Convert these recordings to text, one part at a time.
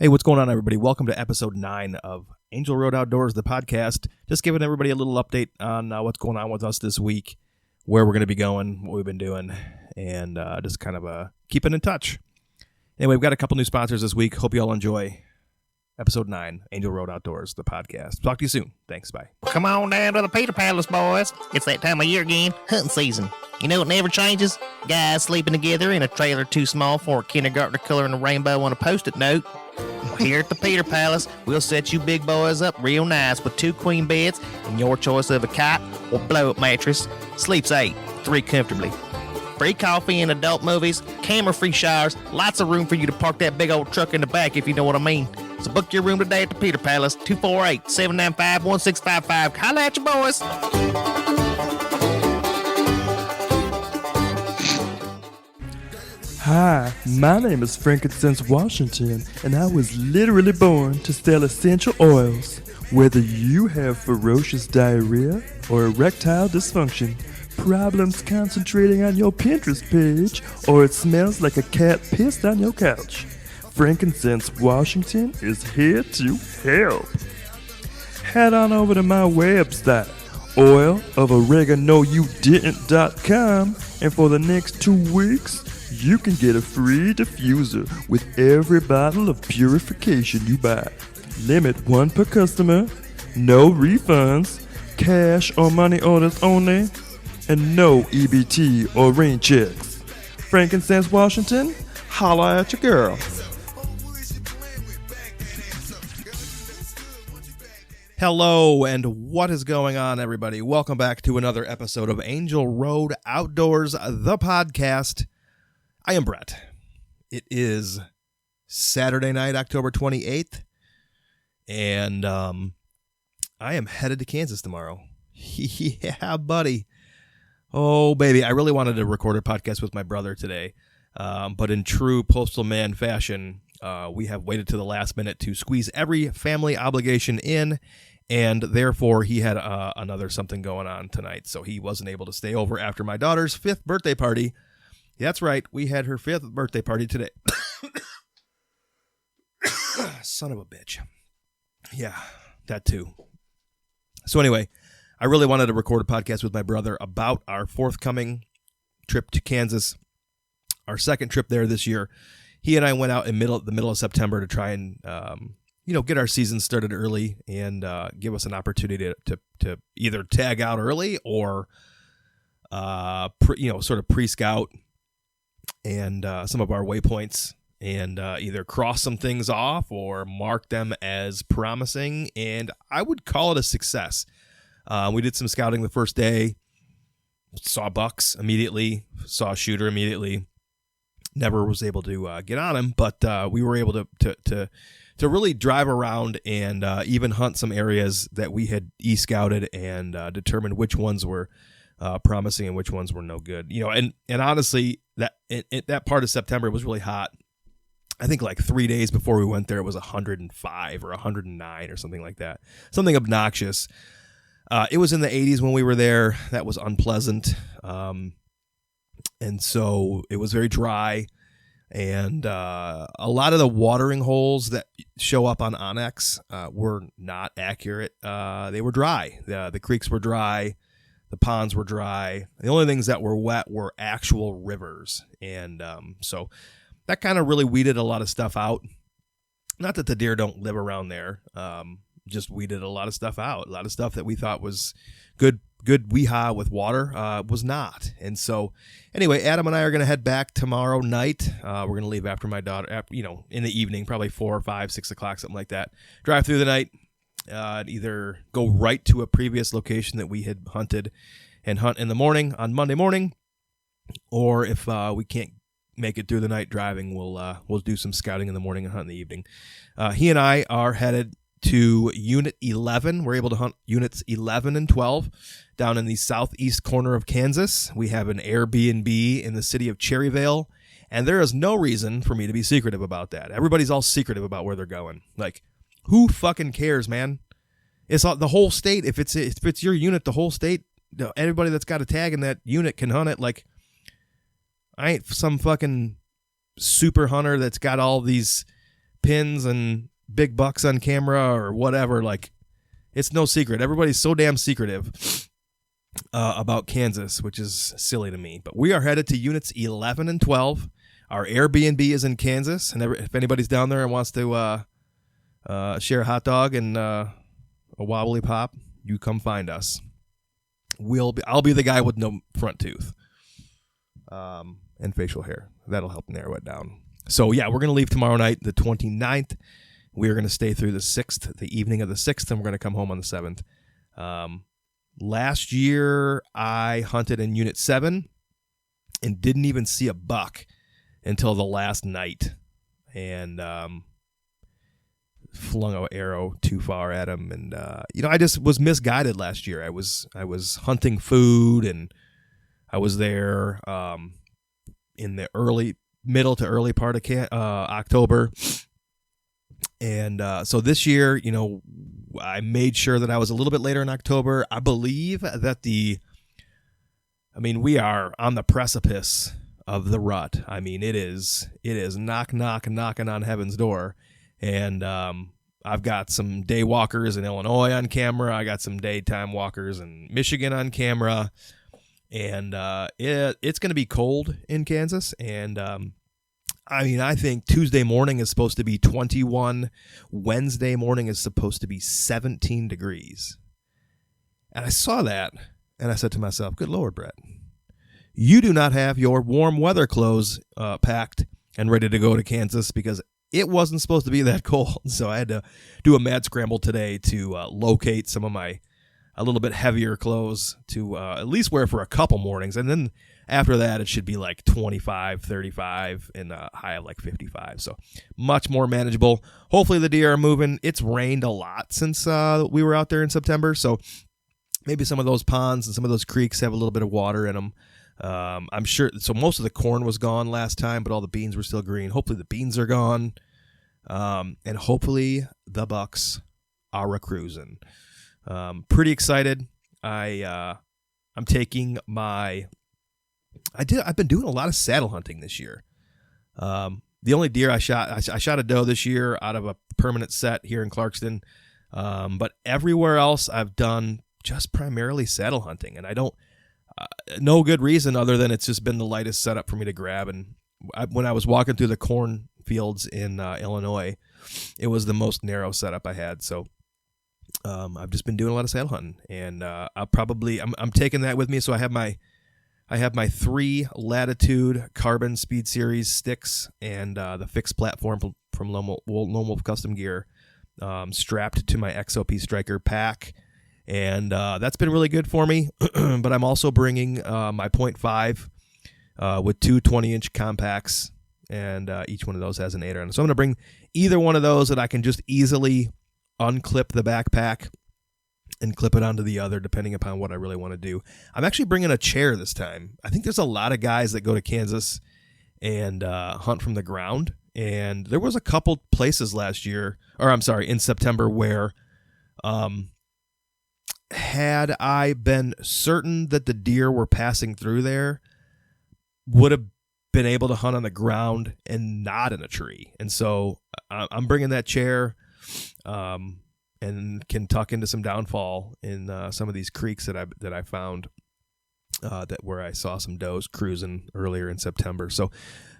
Hey, what's going on, everybody? Welcome to episode 9 of Angel Road Outdoors, the podcast. Just giving everybody a little update on what's going on with us this week, where we're going to be going, what we've been doing, and just kind of keeping in touch. Anyway, we've got a couple new sponsors this week. Hope you all enjoy episode 9, Angel Road Outdoors, the podcast. Talk to you soon. Thanks. Bye. Come on down to the Peter Palace, boys. It's that time of year again, hunting season. You know what never changes? Guys sleeping together in a trailer too small for a kindergartner coloring a rainbow on a Post-it note. Here at the Peter Palace, we'll set you big boys up real nice with 2 queen beds and your choice of a cot or blow-up mattress. Sleeps 8, 3 comfortably. Free coffee and adult movies, camera-free showers, lots of room for you to park that big old truck in the back if you know what I mean. So book your room today at the Peter Palace, 248-795-1655. Holla at you, boys. Hi, my name is Frankinsense Washington, and I was literally born to sell essential oils. Whether you have ferocious diarrhea or erectile dysfunction, problems concentrating on your Pinterest page, or it smells like a cat pissed on your couch, Frankinsense Washington is here to help. Head on over to my website, oilofOreganoyoudidn't.com, and for the next 2 weeks, you can get a free diffuser with every bottle of purification you buy. Limit 1 per customer, no refunds, cash or money orders only, and no EBT or rain checks. Frankinsense Washington, holla at your girl. Hello, and what is going on, everybody? Welcome back to another episode of Angel Road Outdoors, the podcast. I am Bret. It is Saturday night, October 28th, and I am headed to Kansas tomorrow. Yeah, buddy. Oh, baby. I really wanted to record a podcast with my brother today, but in true postal man fashion, we have waited to the last minute to squeeze every family obligation in, and therefore he had another something going on tonight, so he wasn't able to stay over after my daughter's 5th birthday party. That's right. We had her 5th birthday party today. Son of a bitch. Yeah, that too. So anyway, I really wanted to record a podcast with my brother about our forthcoming trip to Kansas, our second trip there this year. He and I went out in the middle of September to try and get our season started early and give us an opportunity to either tag out early or sort of pre-scout and some of our waypoints and either cross some things off or mark them as promising, and I would call it a success. We did some scouting the first day, saw bucks immediately, saw a shooter immediately, never was able to get on him, but we were able to really drive around and even hunt some areas that we had e-scouted and determined which ones were promising and which ones were no good. And honestly, that part of September was really hot. I think like 3 days before we went there, it was 105 or 109 or something like that. Something obnoxious. It was in the 80s when we were there. That was unpleasant. And so it was very dry. And a lot of the watering holes that show up on Onyx were not accurate. They were dry. The creeks were dry. The ponds were dry. The only things that were wet were actual rivers. And so that kind of really weeded a lot of stuff out. Not that the deer don't live around there. Just weeded a lot of stuff out. A lot of stuff that we thought was good weehaw with water was not. And so anyway, Adam and I are going to head back tomorrow night. We're going to leave after my daughter, in the evening, probably 4 or 5, 6 o'clock, something like that. Drive through the night. Either go right to a previous location that we had hunted and hunt in the morning on Monday morning, or if we can't make it through the night driving, we'll do some scouting in the morning and hunt in the evening. He and I are headed to Unit 11. We're able to hunt Units 11 and 12 down in the southeast corner of Kansas. We have an Airbnb in the city of Cherryvale, and there is no reason for me to be secretive about that. Everybody's all secretive about where they're going. Like, who fucking cares, man? It's the whole state. If it's your unit, the whole state, everybody that's got a tag in that unit can hunt it. Like, I ain't some fucking super hunter that's got all these pins and big bucks on camera or whatever. Like, it's no secret. Everybody's so damn secretive about Kansas, which is silly to me. But we are headed to units 11 and 12. Our Airbnb is in Kansas, and if anybody's down there and wants to share a hot dog and a wobbly pop, you come find us. I'll be the guy with no front tooth and facial hair. That'll help narrow it down. So, yeah, we're going to leave tomorrow night, the 29th. We are going to stay through the 6th, the evening of the 6th, and we're going to come home on the 7th. Last year, I hunted in Unit 7 and didn't even see a buck until the last night, and flung an arrow too far at him. And I just was misguided last year. I was hunting food, and I was there in the middle to early part of October. And so this year, I made sure that I was a little bit later in October. I believe that we are on the precipice of the rut. I mean, it is knocking on heaven's door. And I've got some day walkers in Illinois on camera. I got some daytime walkers in Michigan on camera. And it's going to be cold in Kansas. And I think Tuesday morning is supposed to be 21. Wednesday morning is supposed to be 17 degrees. And I saw that, and I said to myself, good Lord, Bret, you do not have your warm weather clothes packed and ready to go to Kansas, because it wasn't supposed to be that cold. So I had to do a mad scramble today to locate some of my a little bit heavier clothes to at least wear for a couple mornings. And then after that, it should be like 25, 35, and a high of like 55. So much more manageable. Hopefully the deer are moving. It's rained a lot since we were out there in September. So maybe some of those ponds and some of those creeks have a little bit of water in them. I'm sure. So most of the corn was gone last time, but all the beans were still green. Hopefully the beans are gone. And hopefully the bucks are a-cruising. Pretty excited. I'm taking my... I've been doing a lot of saddle hunting this year. The only deer I shot a doe this year out of a permanent set here in Clarkston. But everywhere else I've done just primarily saddle hunting, and I don't, no good reason other than it's just been the lightest setup for me to grab. And when I was walking through the corn fields in Illinois, it was the most narrow setup I had. So I've just been doing a lot of saddle hunting, and I'm taking that with me. So I have my 3 Latitude Carbon Speed Series sticks and the fixed platform from Lone Wolf Custom Gear strapped to my XOP Striker pack, and that's been really good for me. But I'm also bringing my .5 with 2 20-inch compacts, and each one of those has an 8er on it. So I'm going to bring either one of those that I can just easily unclip the backpack and clip it onto the other, depending upon what I really want to do. I'm actually bringing a chair this time. I think there's a lot of guys that go to Kansas and hunt from the ground, and there was a couple places in September where had I been certain that the deer were passing through there, would have been able to hunt on the ground and not in a tree. And so I'm bringing that chair, and can tuck into some downfall in some of these creeks that I found where I saw some does cruising earlier in September. So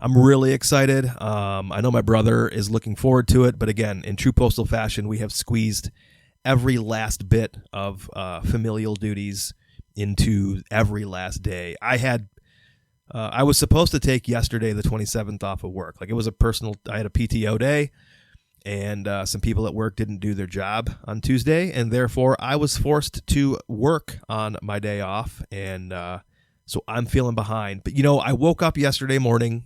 I'm really excited. I know my brother is looking forward to it, but again, in true postal fashion, we have squeezed every last bit of familial duties into every last day. I was supposed to take yesterday, the 27th, off of work. Like, it was I had a PTO day, and some people at work didn't do their job on Tuesday, and therefore I was forced to work on my day off, and so I'm feeling behind. But, I woke up yesterday morning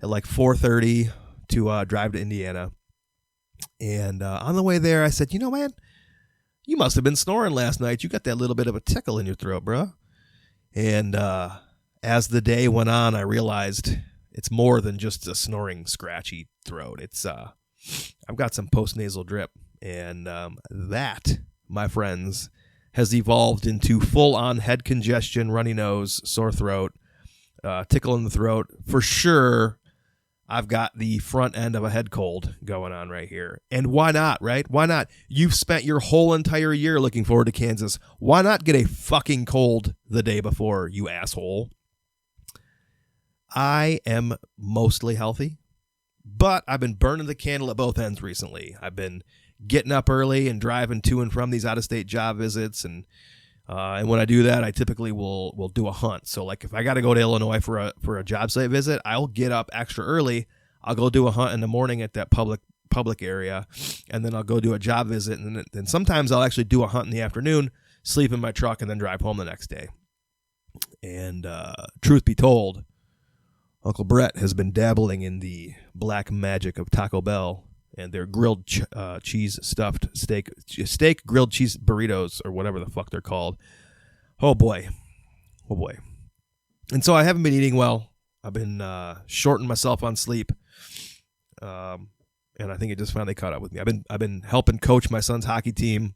at like 4:30 to drive to Indiana, and on the way there, I said, man, you must have been snoring last night. You got that little bit of a tickle in your throat, bro. And as the day went on, I realized it's more than just a snoring, scratchy throat. It's I've got some postnasal drip, and that, my friends, has evolved into full-on head congestion, runny nose, sore throat, tickle in the throat. For sure, I've got the front end of a head cold going on right here. And why not, right? Why not? You've spent your whole entire year looking forward to Kansas. Why not get a fucking cold the day before, you asshole? I am mostly healthy, but I've been burning the candle at both ends recently. I've been getting up early and driving to and from these out-of-state job visits, and when I do that, I typically will do a hunt. So, like, if I got to go to Illinois for a job site visit, I'll get up extra early. I'll go do a hunt in the morning at that public area, and then I'll go do a job visit, and then sometimes I'll actually do a hunt in the afternoon, sleep in my truck, and then drive home the next day. And truth be told, Uncle Bret has been dabbling in the black magic of Taco Bell and their grilled cheese stuffed steak grilled cheese burritos, or whatever the fuck they're called. Oh boy. And so I haven't been eating well. I've been shorting myself on sleep, and I think it just finally caught up with me. I've been helping coach my son's hockey team,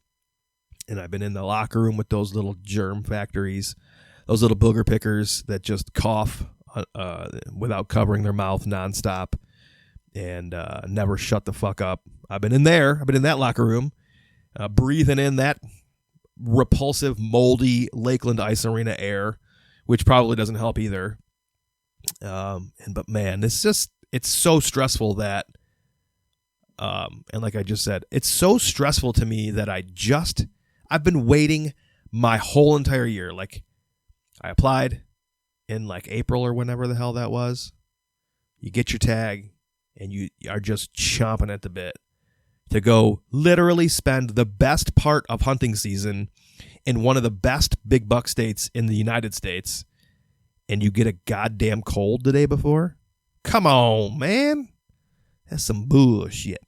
and I've been in the locker room with those little germ factories, those little booger pickers that just cough without covering their mouth nonstop. And never shut the fuck up. I've been in that locker room, breathing in that repulsive, moldy Lakeland Ice Arena air, which probably doesn't help either. But man, it's so stressful that, and like I just said, it's so stressful to me that I've been waiting my whole entire year. Like, I applied in like April or whenever the hell that was. You get your tag, and you are just chomping at the bit to go literally spend the best part of hunting season in one of the best big buck states in the United States, and you get a goddamn cold the day before? Come on, man. That's some bullshit.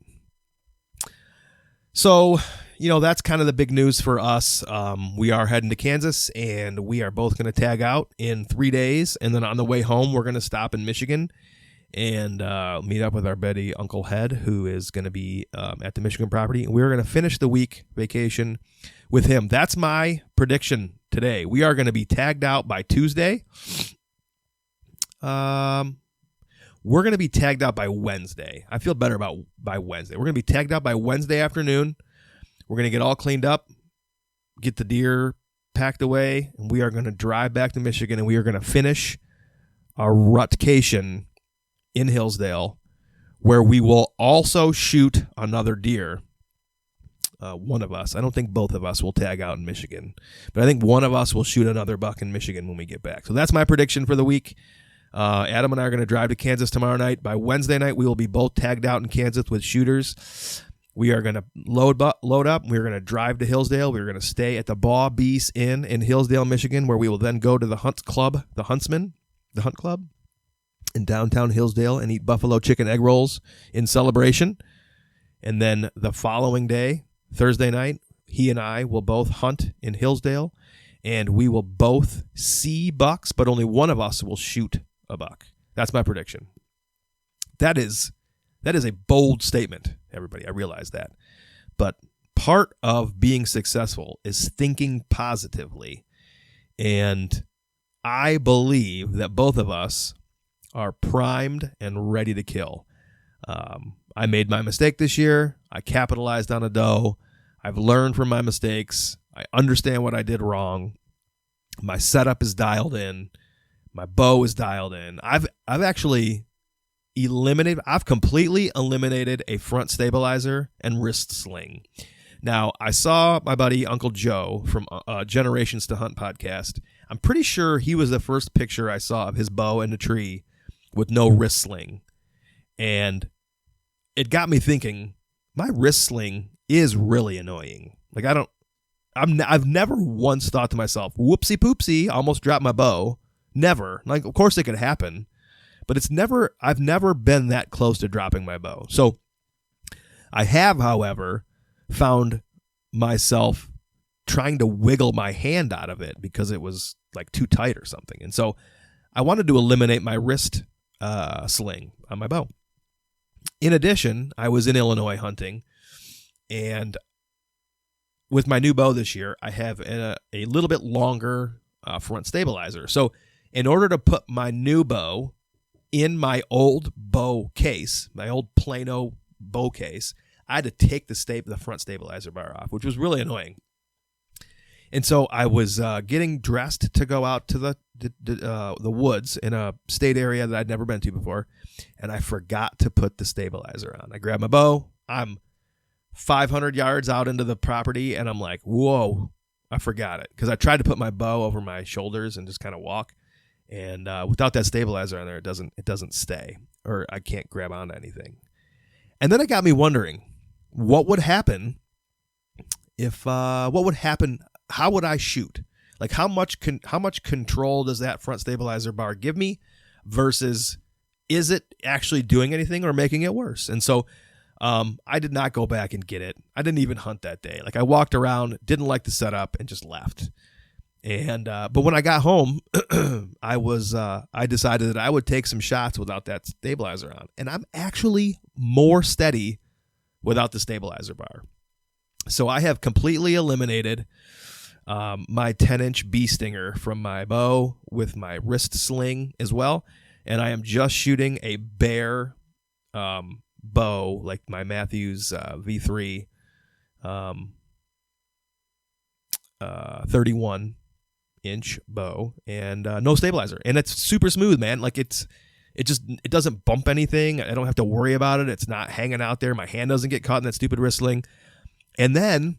So, that's kind of the big news for us. We are heading to Kansas, and we are both going to tag out in 3 days, and then on the way home, we're going to stop in Michigan and meet up with our buddy Uncle Head, who is going to be at the Michigan property. And we're going to finish the week vacation with him. That's my prediction today. We are going to be tagged out by Tuesday. We're going to be tagged out by Wednesday. I feel better by Wednesday. We're going to be tagged out by Wednesday afternoon. We're going to get all cleaned up, get the deer packed away, and we are going to drive back to Michigan, and we are going to finish our rutcation in Hillsdale, where we will also shoot another deer. One of us. I don't think both of us will tag out in Michigan, but I think one of us will shoot another buck in Michigan when we get back. So that's my prediction for the week. Adam and I are going to drive to Kansas tomorrow night. By Wednesday night, we will be both tagged out in Kansas with shooters. We are going to load up. We're going to drive to Hillsdale. We're going to stay at the Baw Beast Inn in Hillsdale, Michigan, where we will then go to the Hunt Club in downtown Hillsdale and eat buffalo chicken egg rolls in celebration. And then the following day, Thursday night, he and I will both hunt in Hillsdale, and we will both see bucks, but only one of us will shoot a buck. That's my prediction. That is a bold statement, everybody. I realize that. But part of being successful is thinking positively. And I believe that both of us are primed and ready to kill. I made my mistake this year. I capitalized on a doe. I've learned from my mistakes. I understand what I did wrong. My setup is dialed in. My bow is dialed in. I've completely eliminated a front stabilizer and wrist sling. Now, I saw my buddy Uncle Joe from Generations to Hunt podcast. I'm pretty sure he was the first picture I saw of his bow in a tree with no wrist sling. And it got me thinking, my wrist sling is really annoying. Like, I've never once thought to myself, whoopsie poopsie, almost dropped my bow. Never. Like, of course it could happen, but I've never been that close to dropping my bow. So I have, however, found myself trying to wiggle my hand out of it because it was like too tight or something. And so I wanted to eliminate my wrist sling on my bow. In addition, I was in Illinois hunting, and with my new bow this year, I have a little bit longer front stabilizer. So in order to put my new bow in my old bow case, my old Plano bow case, I had to take the front stabilizer bar off, which was really annoying. And so I was getting dressed to go out to the woods in a state area that I'd never been to before, and I forgot to put the stabilizer on. I grabbed my bow. I'm 500 yards out into the property, and I'm like, whoa, I forgot it. Because I tried to put my bow over my shoulders and just kind of walk, and without that stabilizer on there, it doesn't stay, or I can't grab onto anything. And then it got me wondering, what would happen how would I shoot? Like, how much control does that front stabilizer bar give me versus is it actually doing anything or making it worse? And so I did not go back and get it. I didn't even hunt that day. Like, I walked around, didn't like the setup, and just left. And but when I got home, I decided that I would take some shots without that stabilizer on. And I'm actually more steady without the stabilizer bar. So I have completely eliminated my 10-inch bee stinger from my bow with my wrist sling as well. And I am just shooting a bare bow, like my Matthews V3 31-inch bow, and no stabilizer. And it's super smooth, man. Like, it doesn't bump anything. I don't have to worry about it. It's not hanging out there. My hand doesn't get caught in that stupid wrist sling. And then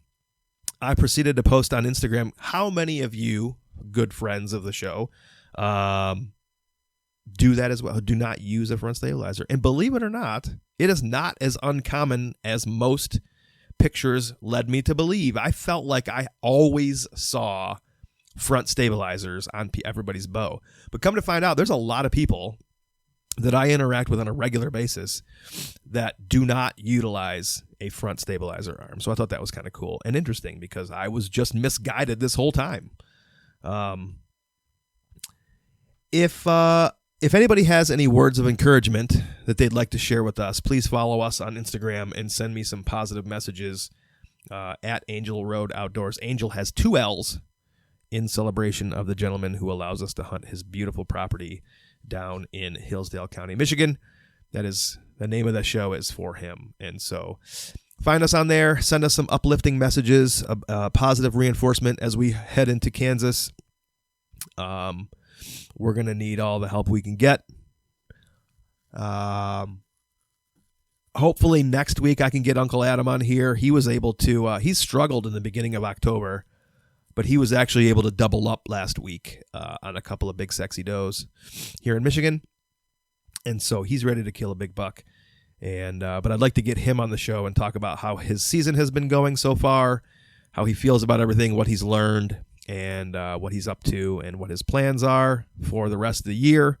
I proceeded to post on Instagram, how many of you, good friends of the show, do that as well, do not use a front stabilizer. And believe it or not, it is not as uncommon as most pictures led me to believe. I felt like I always saw front stabilizers on everybody's bow. But come to find out, there's a lot of people that I interact with on a regular basis that do not utilize a front stabilizer arm. So I thought that was kind of cool and interesting because I was just misguided this whole time. If anybody has any words of encouragement that they'd like to share with us, please follow us on Instagram and send me some positive messages at Angel Road Outdoors. Angel has 2 L's in celebration of the gentleman who allows us to hunt his beautiful property down in Hillsdale County, Michigan. That is the name of the show, is for him. And so find us on there, send us some uplifting messages, positive reinforcement as we head into Kansas. We're going to need all the help we can get. Hopefully next week I can get Uncle Adam on here. He was able to, he struggled in the beginning of October, but he was actually able to double up last week on a couple of big sexy does here in Michigan. And so he's ready to kill a big buck. And but I'd like to get him on the show and talk about how his season has been going so far, how he feels about everything, what he's learned, and what he's up to, and what his plans are for the rest of the year.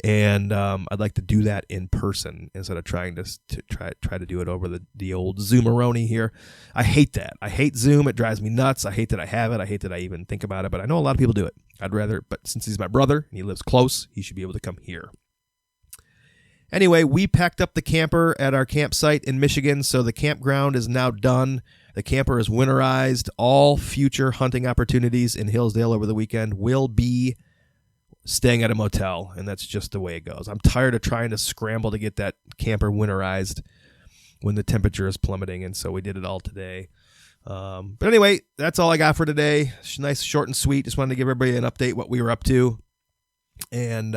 And I'd like to do that in person instead of trying to try to do it over the old Zoomeroni here. I hate that. I hate Zoom. It drives me nuts. I hate that I have it. I hate that I even think about it. But I know a lot of people do it. But since he's my brother and he lives close, he should be able to come here. Anyway, we packed up the camper at our campsite in Michigan, so the campground is now done. The camper is winterized. All future hunting opportunities in Hillsdale over the weekend will be staying at a motel, and that's just the way it goes. I'm tired of trying to scramble to get that camper winterized when the temperature is plummeting, and so we did it all today. But anyway, that's all I got for today. Nice, short, and sweet. Just wanted to give everybody an update what we were up to, and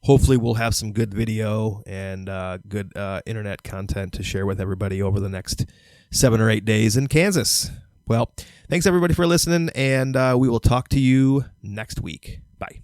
hopefully we'll have some good video and good internet content to share with everybody over the next 7 or 8 days in Kansas. Well, thanks everybody for listening, and we will talk to you next week. Bye.